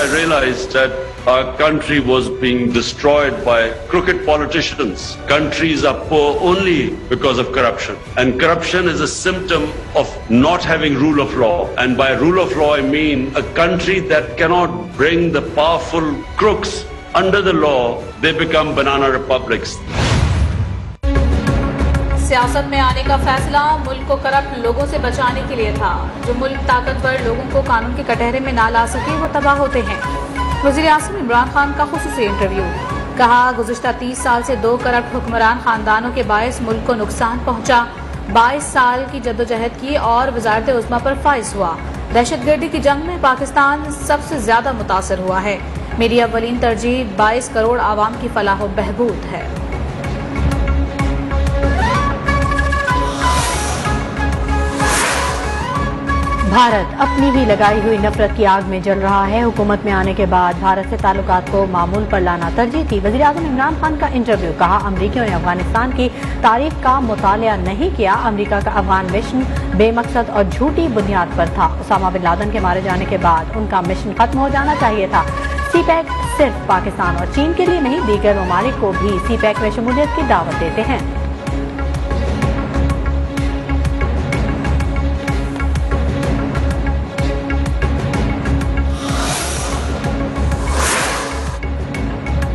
I realized that our country was being destroyed by crooked politicians. Countries are poor only because of corruption. And corruption is a symptom of not having rule of law. And by rule of law, I mean a country that cannot bring the powerful crooks under the law, they become banana republics. सियासत में आने का फैसला मुल्क को corrupt लोगों से बचाने के लिए था। जो मुल्क ताकतवर लोगों को कानून के कटहरे में ना ला सके वो तबाह होते हैं। वज़ीर आज़म इमरान खान का खुसूसी इंटरव्यू। कहा, गुज़िश्ता 30 साल से 2 करप्ट हुक्मरान खानदानों के बायस मुल्क को नुकसान पहुंचा। 22 साल की जद्दोजहद की और वज़ारत उज़्मा पर फाइज हुआ। दहशतगर्दी की जंग में पाकिस्तान सबसे ज्यादा मुतासर हुआ है। मेरी अव्वलीन तरजीह 22 करोड़ आवाम की फलाह व बहबूद है। भारत अपनी ही लगाई हुई नफरत की आग में जल रहा है। हुकूमत में आने के बाद भारत से ताल्लुकात को मामूल पर लाना तरजीह थी। वज़ीर आज़म इमरान खान का इंटरव्यू। कहा, अमरीकियों ने अफगानिस्तान की तारीख का मुतालिया नहीं किया। अमरीका का अफगान मिशन बेमकसद और झूठी बुनियाद पर था। उसामा बिन लादेन के मारे जाने के बाद उनका मिशन खत्म हो जाना चाहिए था। सीपैक सिर्फ पाकिस्तान और चीन के लिए नहीं, दीगर ममालिक को भी सीपैक में शमूलियत की दावत देते हैं।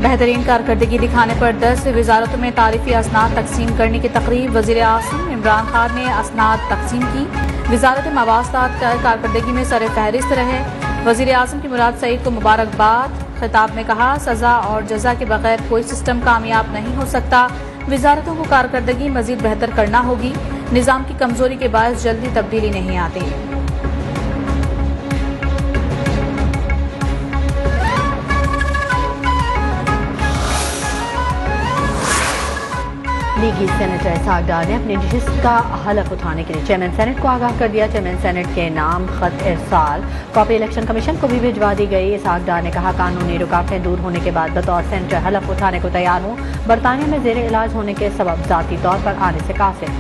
बेहतरीन कारकर्दगी दिखाने पर 10 वजारतों में तारीफी असनाद तकसीम करने की तकरीब। वज़ीर आज़म इमरान खान ने असनाद तकसीम की। वजारत मवासलात कारकर्दगी में सर फहरिस्त रहे। वज़ीर आज़म की मुराद सईद को मुबारकबाद। खिताब में कहा, सजा और जजा के बगैर कोई सिस्टम कामयाब नहीं हो सकता। वजारतों को कारकर्दगी मजीद बेहतर करना होगी। निज़ाम की कमजोरी के बायस जल्दी तब्दीली नहीं आती। लीगी सेनेटर इसहाक डार ने अपनी नशिस्त का हलफ उठाने के लिए चेयरमैन सेनेट को आगाह कर दिया। चेयरमैन सेनेट के नाम खत इरसाल कॉपी इलेक्शन कमीशन को भी भिजवा दी गई। इसहाक डार ने कहा, कानूनी रुकावटें दूर होने के बाद बतौर सेनेटर हलफ उठाने को तैयार हूँ। बरतानिया में जेर इलाज होने के सबब जाती तौर पर आने से कासिर।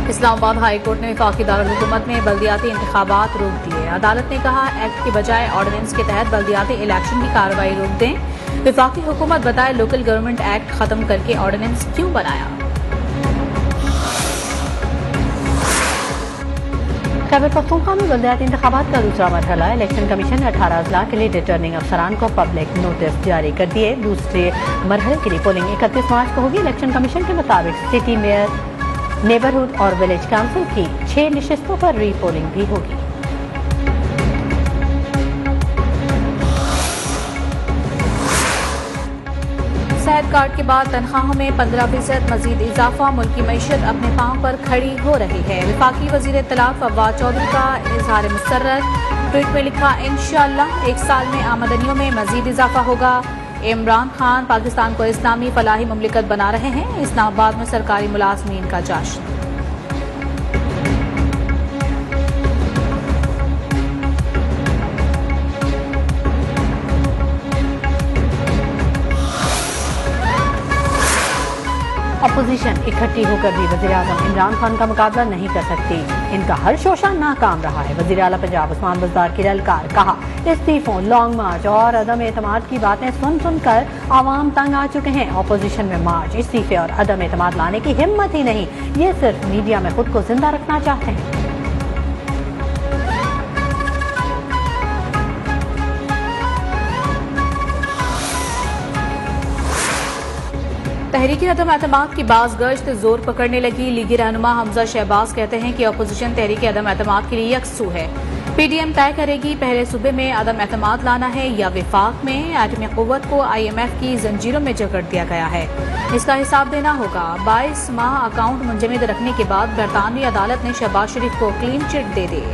इस्लामाबाद हाई कोर्ट ने वफाकी दारुल-हुकूमत में बल्दियाती इंतखाबात रोक दिए। अदालत ने कहा, एक्ट के बजाय ऑर्डिनेंस के तहत बल्दियाती इलेक्शन की कार्रवाई रोक दें। वफाकी हुकूमत बताए, लोकल गवर्नमेंट एक्ट खत्म करके ऑर्डिनेंस क्यों बनाया। खैबर पख्तूनख्वा में बल्दियाती इंतखाबात का दूसरा मरहला। इलेक्शन कमीशन ने 18 अजला के लिए रिटर्निंग अफसरान को पब्लिक नोटिस जारी कर दिए। दूसरे मरहले के लिए पोलिंग 31 मार्च को होगी। इलेक्शन कमीशन के मुताबिक सिटी मेयर, नेबरहुड और विलेज काउंसिल की 6 नशिस्तों पर रीपोलिंग भी होगी। सेहत कार्ड के बाद तनख्वाहों में 15% मजीद इजाफा। मुल्क की मईशत अपने पांव पर खड़ी हो रही है। वफाकी वजीर इत्तलाफ फवाद चौधरी का इजहार मुसर्रत। ट्वीट में लिखा, इंशाअल्लाह 1 साल में आमदनियों में मजीद इजाफा होगा। इमरान खान पाकिस्तान को इस्लामी फलाही मुमलिकत बना रहे हैं। इस्लामाबाद में सरकारी मुलाजमीन का जश्न। अपोजिशन इकट्ठी होकर भी वज़ीर आज़म इमरान खान का मुकाबला नहीं कर सकती। इनका हर शोशा नाकाम रहा है। वज़ीर आला पंजाब उस्मान बज़दार की ललकार। कहा, इस्तीफों, लॉन्ग मार्च और अदम एतमाद की बातें सुन सुनकर आवाम तंग आ चुके हैं। अपोजिशन में मार्च, इस्तीफे और अदम एतमाद लाने की हिम्मत ही नहीं। ये सिर्फ मीडिया में खुद को जिंदा रखना चाहते हैं। तहरीक अदम एतमाद की बाज गश्त जोर पकड़ने लगी। लीगी रहनुमा हमजा शहबाज कहते हैं कि अपोजिशन तहरीक अदम एतमाद के लिए यकसू है। पीडीएम तय करेगी पहले सूबे में अदम एतमाद लाना है या विफाक में। एटमी कुव्वत को IMF की जंजीरों में जकड़ दिया गया है, इसका हिसाब देना होगा। 22 माह अकाउंट मुंजमद रखने के बाद बरतानवी अदालत ने शहबाज शरीफ को क्लीन चिट दे दी।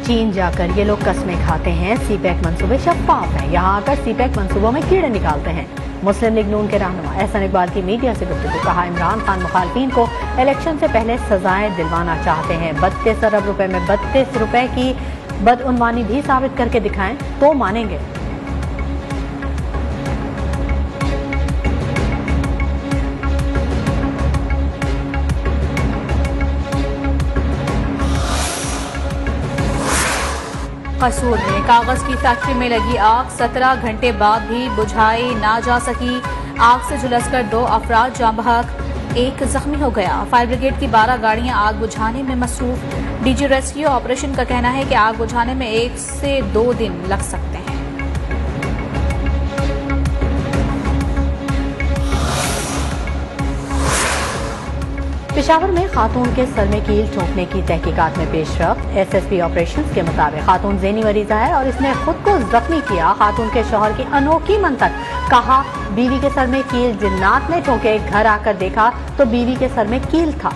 चीन जाकर ये लोग कस्में खाते हैं सीपैक मंसूबे शफाफ हैं। यहाँ आकर सीपैक मंसूबों में कीड़े निकालते हैं। मुस्लिम लीग नून के रहनुमा एहसन इकबाल की मीडिया से गुफ्तगू। कहा, इमरान खान मुखालफिन को इलेक्शन से पहले सजाएं दिलवाना चाहते हैं। 32 अरब रुपए में 32 रुपए की बदउनवानी भी साबित करके दिखाएं तो मानेंगे। कसूर में कागज की फैक्ट्री में लगी आग 17 घंटे बाद भी बुझाई ना जा सकी। आग से झुलसकर 2 अफराद जाँ बहक, 1 जख्मी हो गया। फायर ब्रिगेड की 12 गाड़ियां आग बुझाने में मसरूफ। डीजी रेस्क्यू ऑपरेशन का कहना है कि आग बुझाने में 1 से 2 दिन लग सकते हैं। पेशावर में खातून के सर में कील ठोकने की तहकीकात में पेशरफ्त। एसएसपी ऑपरेशंस के मुताबिक खातून ज़हनी मरीजा है और इसने खुद को जख्मी किया। खातून के शौहर की अनोखी मंतक, कहा बीवी के सर में कील जिन्नात ने ठोके, घर आकर देखा तो बीवी के सर में कील था।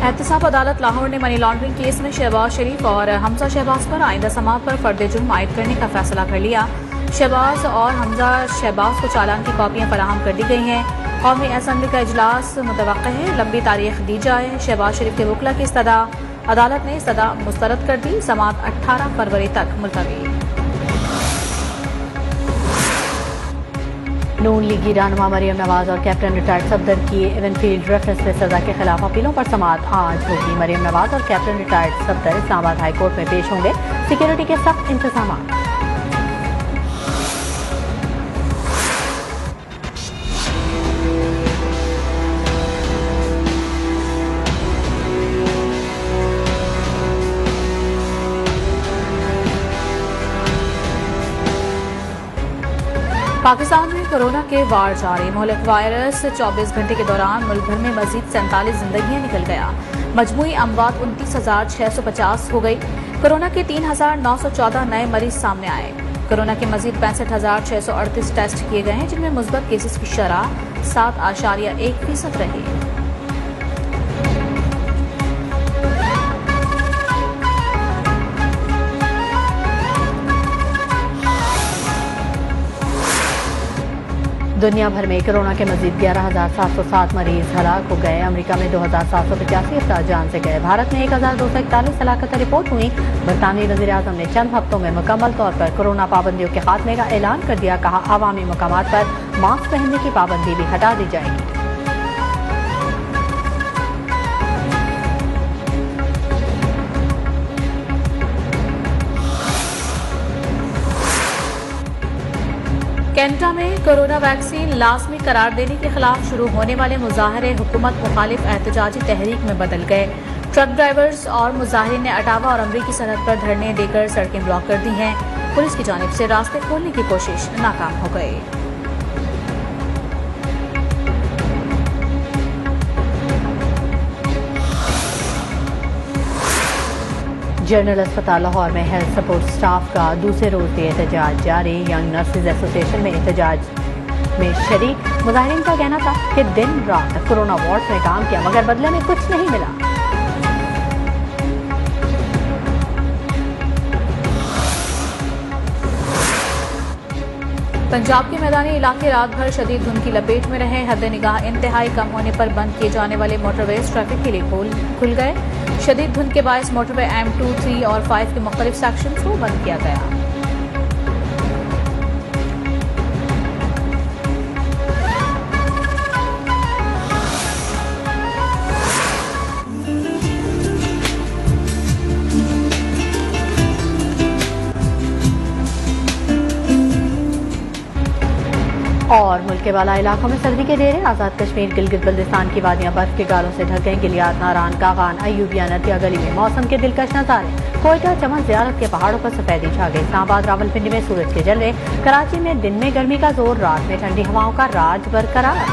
एहतसाब अदालत लाहौर ने मनी लॉन्ड्रिंग केस में शहबाज शरीफ और हमजा शहबाज पर आइंदा समाअत पर फर्द जुर्म आयद करने का फैसला कर लिया। शहबाज और हमजा शहबाज को चालान की कॉपियां फराहम कर दी गई हैं। कौमी असम्बली का इजलास मुतवक्किह है, लंबी तारीख दी जाए। शहबाज शरीफ के वकला की इस्तदा, अदालत ने इस्तदा मुस्तरद कर दी। समाअत 18 फरवरी तक मुलतवी। नून लीगी रहनुमा मरियम नवाज और कैप्टन रिटायर्ड सफदर की इवनफील्ड रेफरेंस में सजा के खिलाफ अपीलों पर समाअत आज होगी। मरियम नवाज और captain retired Safdar Islamabad high court में पेश होंगे। सिक्योरिटी के सख्त इंतजाम। पाकिस्तान में कोरोना के वार जारी। मुल्क वायरस 24 घंटे के दौरान मुल्क भर में मजीद 47 जिंदगियां निकल गया। मजमूई अमवात 29,650 हो गई। कोरोना के 3,914 नए मरीज सामने आए। कोरोना के मजीद 65,638 टेस्ट किए गए हैं, जिनमें मुस्बत केसेस की शरह 7.1% रही। दुनिया भर में कोरोना के मजीद 11,707 मरीज हलाक हो गए। अमेरिका में 2,785 अफराद जान से गए। भारत में 1,241 हलाकतें रिपोर्ट हुई। बरतानवी वज़ीर आज़म ने चंद हफ्तों में मुकम्मल तौर पर कोरोना पाबंदियों के खात्मे का ऐलान कर दिया। कहा अवामी मकामात पर मास्क पहनने की पाबंदी भी हटा दी जाएगी। कैनेडा में कोरोना वैक्सीन लाजमी करार देने के खिलाफ शुरू होने वाले मुजाहरे हुकूमत मुखालिफ एहतजाजी तहरीक में बदल गए। ट्रक ड्राइवर्स और मुजाहिरीन ने अटावा और अमरीकी सरहद पर धरने देकर सड़कें ब्लॉक कर दी हैं। पुलिस की जानिब से रास्ते खोलने की कोशिश नाकाम हो गई। जनरल अस्पताल लाहौर में हेल्थ सपोर्ट स्टाफ का दूसरे रोज भी एहतजाज जारी। यंग नर्सेज एसोसिएशन में एहतजाज में शरीक मुजाहिरीन का कहना था कि दिन रात कोरोना वार्ड में काम किया मगर बदले में कुछ नहीं मिला। पंजाब के मैदानी इलाके रात भर शदीद धुंध की लपेट में रहे। हद निगाह इंतहाई कम होने पर बंद किए जाने वाले मोटरवेज ट्रैफिक के लिए खुल गए। शदीद धुंध के बायस मोटरवे M2, 3 और 5 के मुख्तलिफ सेक्शंस को बंद किया गया। और मुल्क के बाला इलाकों में सर्दी के डेरे। आज़ाद कश्मीर गिलगित बल्दिस्तान की वादियां बर्फ के गालों से ढक गई। गिलियात, नारान, कागान, अयूबिया, नदिया गली में मौसम के दिलकश नजारे। कोयटा, चमन, ज़ियारत के पहाड़ों पर सफेदी छा गई। इस्लामाबाद, रावलपिंडी में सूरज के जलवे। कराची में दिन में गर्मी का जोर, रात में ठंडी हवाओं का राज बरकरार।